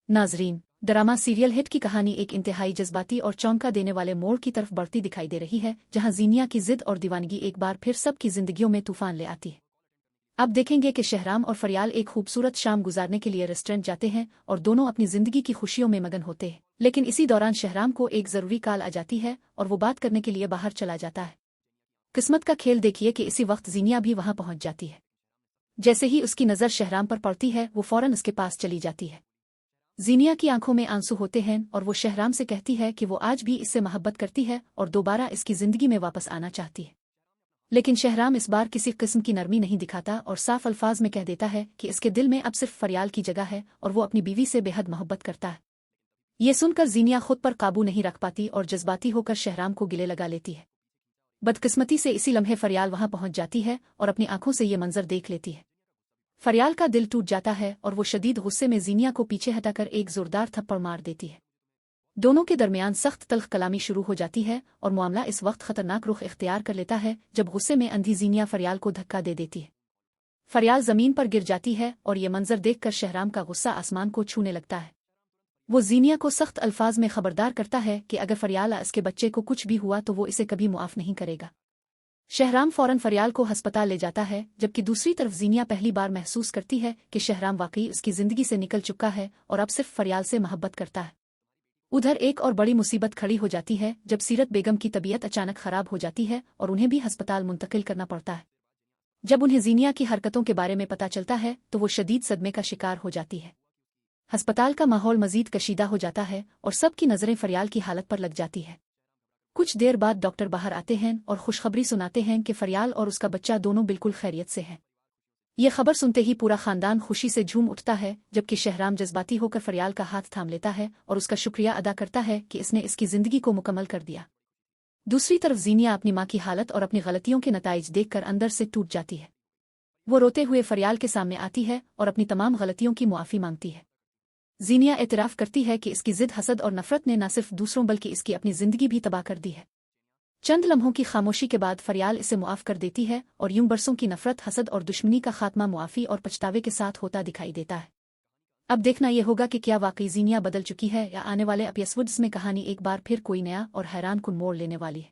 नाजरीन, drama serial hit की कहानी एक इंतहाई जज्बाती और चौंका देने वाले मोड़ की तरफ बढ़ती दिखाई दे रही है, जहां जीनिया की जिद और दीवानगी एक बार फिर सबकी जिंदगियों में तूफान ले आती है। अब देखेंगे कि शहराम और फरियाल एक खूबसूरत शाम गुजारने के लिए रेस्टोरेंट जाते हैं और दोनों अपनी जिंदगी की खुशियों में मगन होते हैं। लेकिन इसी दौरान शहराम को एक जरूरी कॉल आ जाती है और वो बात करने के लिए बाहर चला जाता है। किस्मत का खेल देखिए कि इसी वक्त जीनिया भी वहां पहुंच जाती है। जैसे ही उसकी नजर शहराम पर पड़ती है, वो फौरन उसके पास चली जाती है। जीनिया की आंखों में आंसू होते हैं और वो शहराम से कहती है कि वो आज भी इससे मोहब्बत करती है और दोबारा इसकी जिंदगी में वापस आना चाहती है। लेकिन शहराम इस बार किसी किस्म की नरमी नहीं दिखाता और साफ अल्फाज में कह देता है कि इसके दिल में अब सिर्फ फरियाल की जगह है और वो अपनी बीवी से बेहद मोहब्बत करता है। ये सुनकर जीनिया खुद पर काबू नहीं रख पाती और जज्बाती होकर शहराम को गिले लगा लेती है। बदकिस्मती से इसी लम्हे फरियाल वहां पहुंच जाती है और अपनी आंखों से ये मंजर देख लेती है। फरियाल का दिल टूट जाता है और वो शदीद गुस्से में जीनिया को पीछे हटाकर एक जोरदार थप्पड़ मार देती है। दोनों के दरमियान सख्त तल्ख कलामी शुरू हो जाती है और मामला इस वक्त खतरनाक रुख इख्तियार कर लेता है जब गुस्से में अंधी जीनिया फरियाल को धक्का दे देती है। फरियाल जमीन पर गिर जाती है और ये मंजर देखकर शहराम का गुस्सा आसमान को छूने लगता है। वो जीनिया को सख्त अल्फाज में खबरदार करता है कि अगर फरियाल इसके बच्चे को कुछ भी हुआ तो वो इसे कभी मुआफ नहीं करेगा। शहराम फौरन फरियाल को अस्पताल ले जाता है, जबकि दूसरी तरफ जीनिया पहली बार महसूस करती है कि शहराम वाकई उसकी जिंदगी से निकल चुका है और अब सिर्फ फरियाल से मोहब्बत करता है। उधर एक और बड़ी मुसीबत खड़ी हो जाती है जब सीरत बेगम की तबीयत अचानक खराब हो जाती है और उन्हें भी अस्पताल मुंतकिल करना पड़ता है। जब उन्हें जीनिया की हरकतों के बारे में पता चलता है तो वो शदीद सदमे का शिकार हो जाती है। अस्पताल का माहौल मजीद कशीदा हो जाता है और सबकी नजरें फरियाल की हालत पर लग जाती है। कुछ देर बाद डॉक्टर बाहर आते हैं और खुशखबरी सुनाते हैं कि फरियाल और उसका बच्चा दोनों बिल्कुल खैरियत से हैं। ये खबर सुनते ही पूरा खानदान खुशी से झूम उठता है, जबकि शहराम जज्बाती होकर फरियाल का हाथ थाम लेता है और उसका शुक्रिया अदा करता है कि इसने इसकी जिंदगी को मुकम्मल कर दिया। दूसरी तरफ जीनिया अपनी माँ की हालत और अपनी गलतियों के नताइज देखकर अंदर से टूट जाती है। वो रोते हुए फरियाल के सामने आती है और अपनी तमाम गलतियों की मुआफ़ी मांगती है। जीनिया एतराफ़ करती है कि इसकी जिद, हसद और नफरत ने न सिर्फ दूसरों बल्कि इसकी अपनी जिंदगी भी तबाह कर दी है। चंद लम्हों की खामोशी के बाद फरियाल इसे मुआफ कर देती है और यूं बरसों की नफरत, हसद और दुश्मनी का खात्मा मुआफ़ी और पछतावे के साथ होता दिखाई देता है। अब देखना यह होगा कि क्या वाकई जीनिया बदल चुकी है या आने वाले एपिसोड्स में कहानी एक बार फिर कोई नया और हैरान कुन मोड़ लेने वाली है।